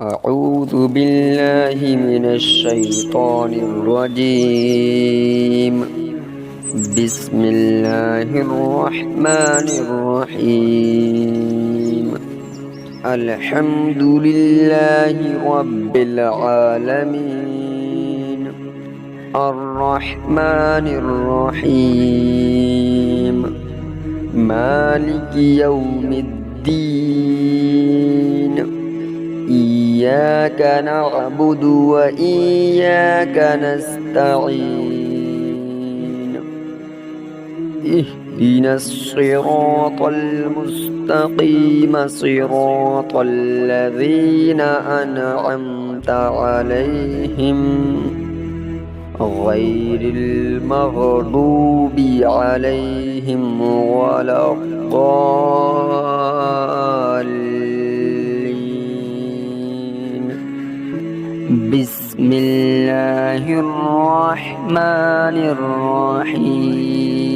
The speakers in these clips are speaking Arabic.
أعوذ بالله من الشيطان الرجيم. بسم الله الرحمن الرحيم. الحمد لله رب العالمين، الرحمن الرحيم، مالك يوم الدين. إياك نعبد وإياك نستعين. اهدنا الصراط المستقيم، صراط الذين أنعمت عليهم غير المغضوب عليهم ولا الضالين. بسم الله الرحمن الرحيم.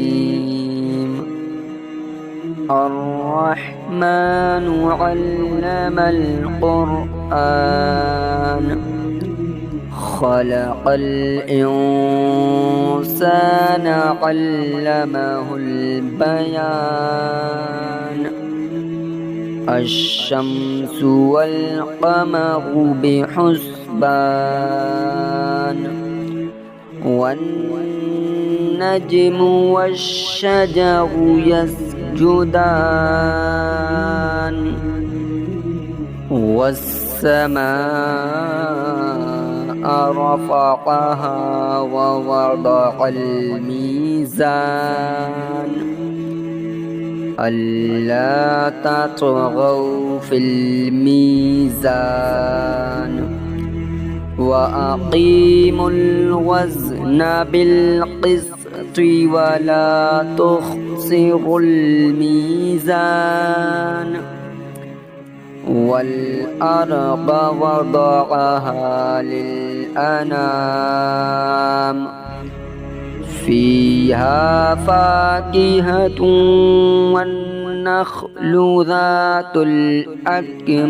الرحمن علم القرآن، خلق الإنسان علمه البيان. الشمس والقمر بحسبان، والنجم والشجر يسجدان، والسماء رفعها ووضع الميزان، ألا تطغوا في الميزان، وأقيموا الوزن بالقسط ولا تخسروا الميزان. والأرض وضعها للأنام، فيها فاكهة والنخل ذات الأكمام،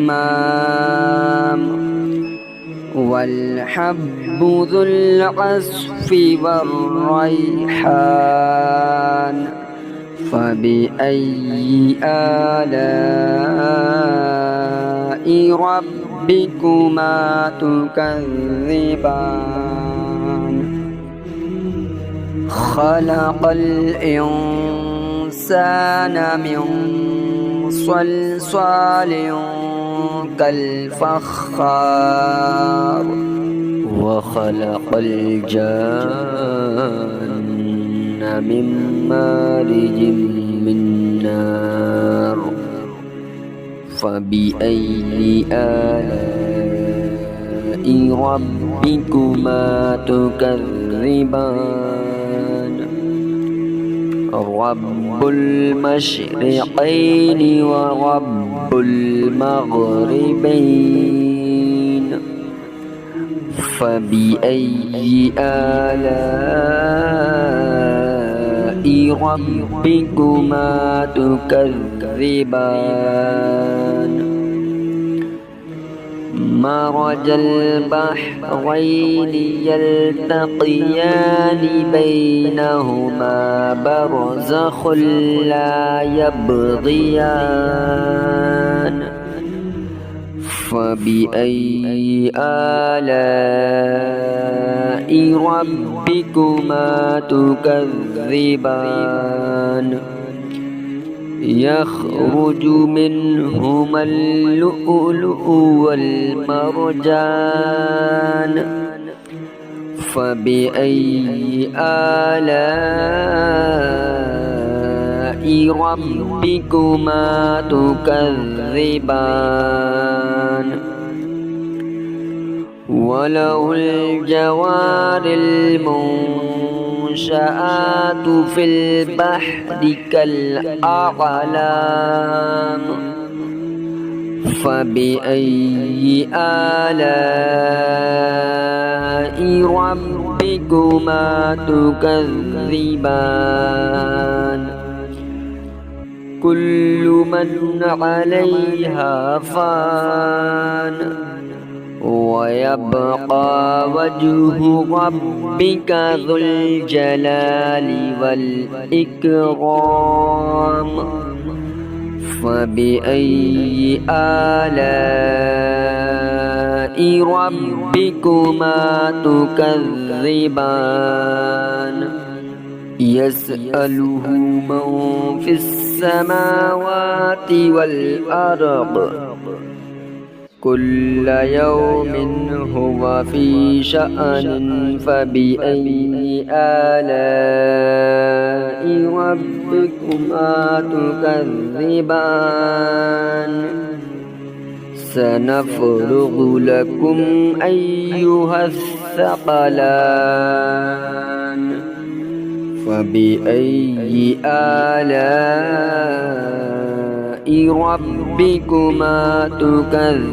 والحب ذو العصف والريحان. فبأي آلاء ربكما تكذبان؟ خلق الإنسان من صلصال كالفخار، وخلق الجان من مارج من نار. فبأي آلاء ربكما تكذبان؟ رب المشرقين ورب المغربين. فبأي آلاء ربكما تكذبان؟ مرج البحرين يلتقيان بينهما برزخ لا يبغيان. فبأي آلاء ربكما تكذبان؟ يخرج منهما اللؤلؤ والمرجان. فبأي آلاء ربكما تكذبان؟ وله الجوار المنشآت في البحر كالأعلام. فبأي آلاء ربكما تكذبان؟ كل من عليها فان، ويبقى وجه ربك ذو الجلال والإكرام فبأي آلاء ربكما تكذبان يسأله من في السماوات والأرض كل يوم هو في شأن فبأي آلاء ربكما تكذبان سنفرغ لكم أيها الثقلان فبأي آلاء ربكما تكذبان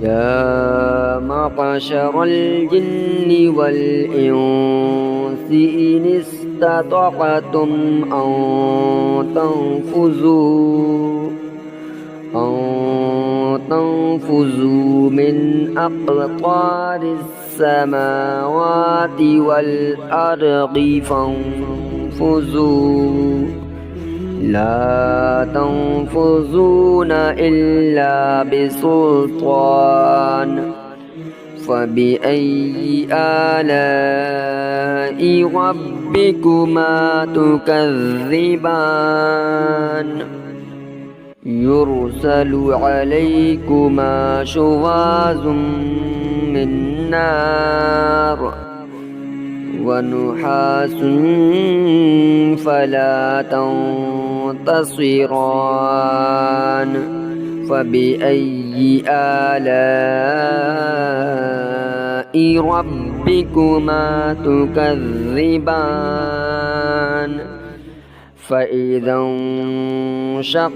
يا معشر الجن والإنس إن استطعتم أن تنفذوا من أقطار السماوات والأرض فانفذوا لا تنفذون إلا بسلطان فبأي آلاء ربكما تكذبان يرسل عليكما شواظ من نار ونحاس فلا تنتصران فبأي آلاء ربكما تكذبان فإذا انشقت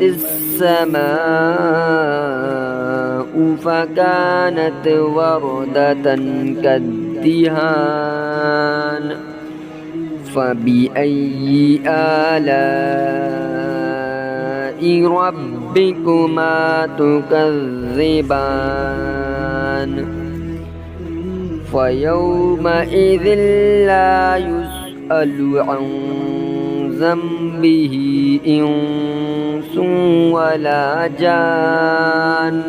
السماء فكانت وردة كالدهان فبأي آلاء ربكما تكذبان فيومئذ لا يسأل عن ذنبه إنس ولا جان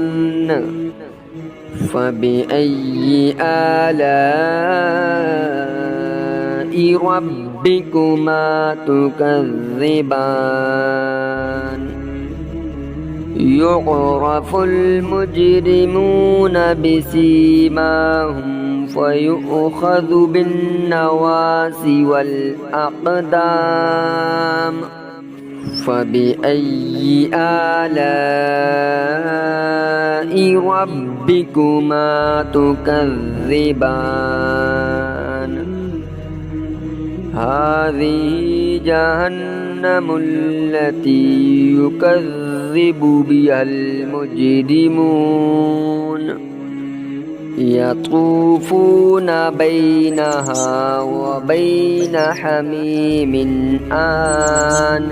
فبأي آلاء ربكما تكذبان يعرف المجرمون بسيماهم فيؤخذ بالنواصي والأقدام فبأي آلاء ربكما تكذبان هذه جهنم التي يكذب بها المجرمون يطوفون بينها وبين حميم آن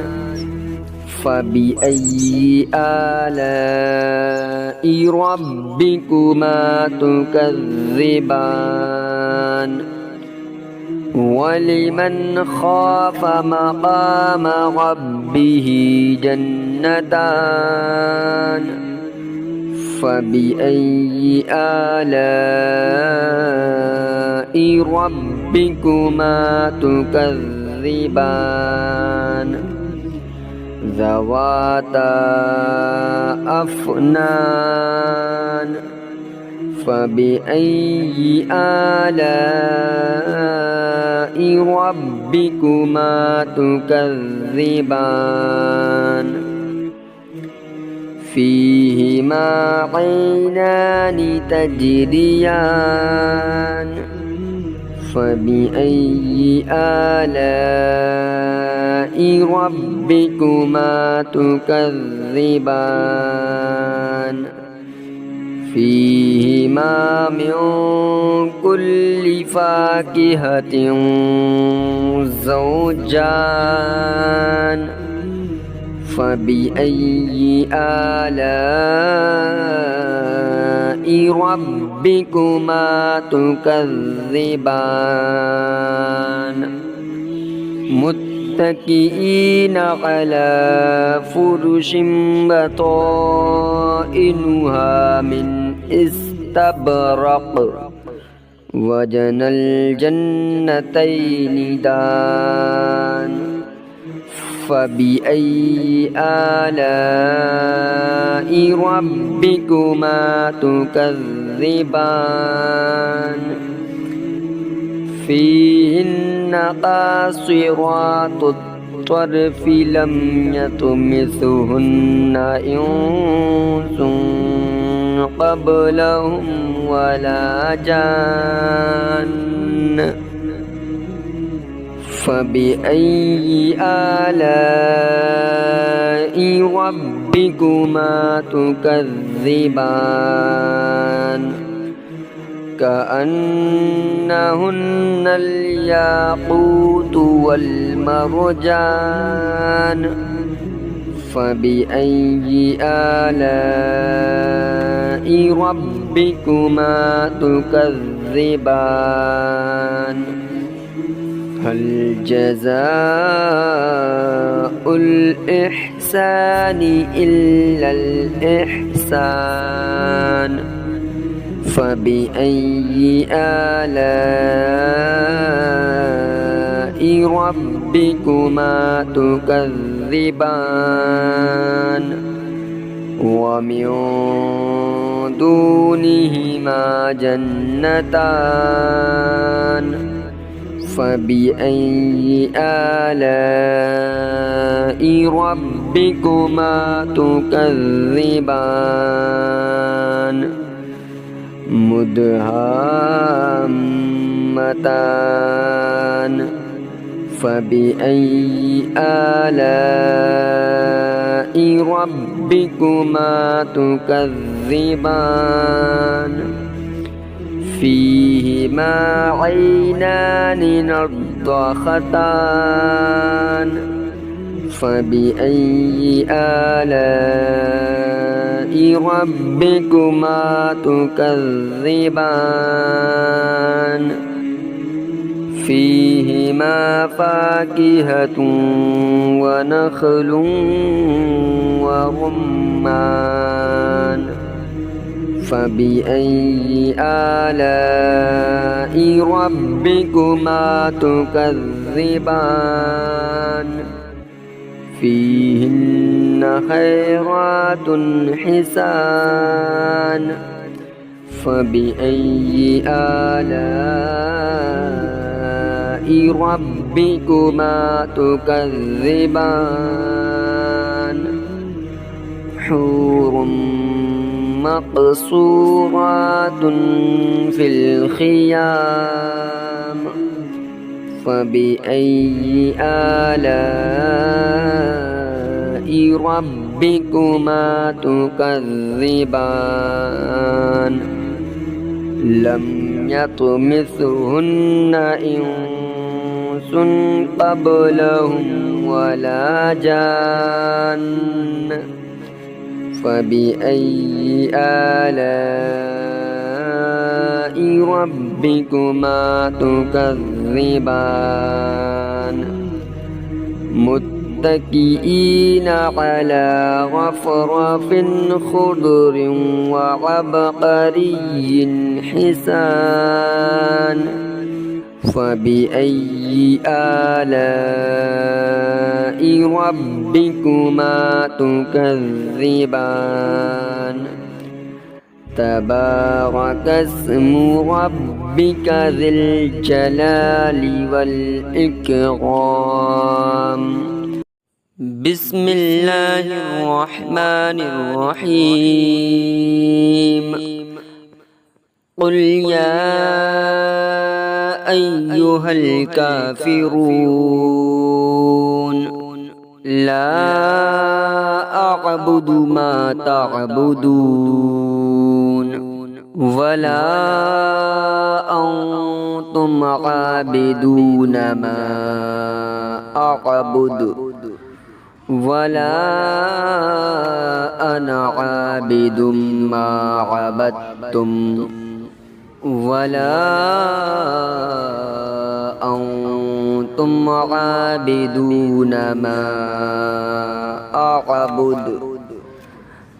فبأي آلاء ربكما تكذبان ولمن خاف مقام ربه جنتان فبأي آلاء ربكما تكذبان ذواتا أفنان فبأي آلاء ربكما تكذبان فيهما عينان تجريان فبأي آلاء ربكما تكذبان فيهما من كل فاكهة زوجان فبأي آلاء ربكما تكذبان متكئين على فرش بطائنها من استبرق وجنى الجنتين دان فبأي آلاء ربكما تكذبان فيهن قاصرات الطرف لم يطمثهن إنس قبلهم ولا جان فبأي آلاء ربكما تكذبان كأنهن الياقوت والمرجان فبأي آلاء ربكما تكذبان هل جزاء الإحسان إلا الإحسان فبأي آلاء ربكما تكذبان ومن دونهما جنتان فبأي آلاء ربكما تكذبان مدهامتان فبأي آلاء ربكما تكذبان فيهما عينان نضختان فبأي آلاء ربكما تكذبان فيهما فاكهة ونخل ورمان فبأي آلاء ربكما تكذبان فيهن خيرات حسان فبأي آلاء ربكما تكذبان حور مقصورات في الخيام فبأي آلاء ربكما تكذبان لم يطمثهن إنس قبلهم ولا جان فبأي آلاء ربكما تكذبان متكئين على رفرف خضر وعبقري حسان فبأي آلاء ربكما تكذبان تبارك اسم ربك ذي الجلال والإكرام بسم الله الرحمن الرحيم قل يا أيها الكافرون لا أعبد ما تعبدون ولا أنتم عابدون ما أعبد ولا أنا عابد ما عبدتم ولا أنتم عابدون ما أعبد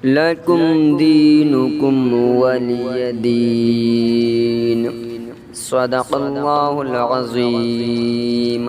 لكم دينكم ولي دين. صدق الله العظيم.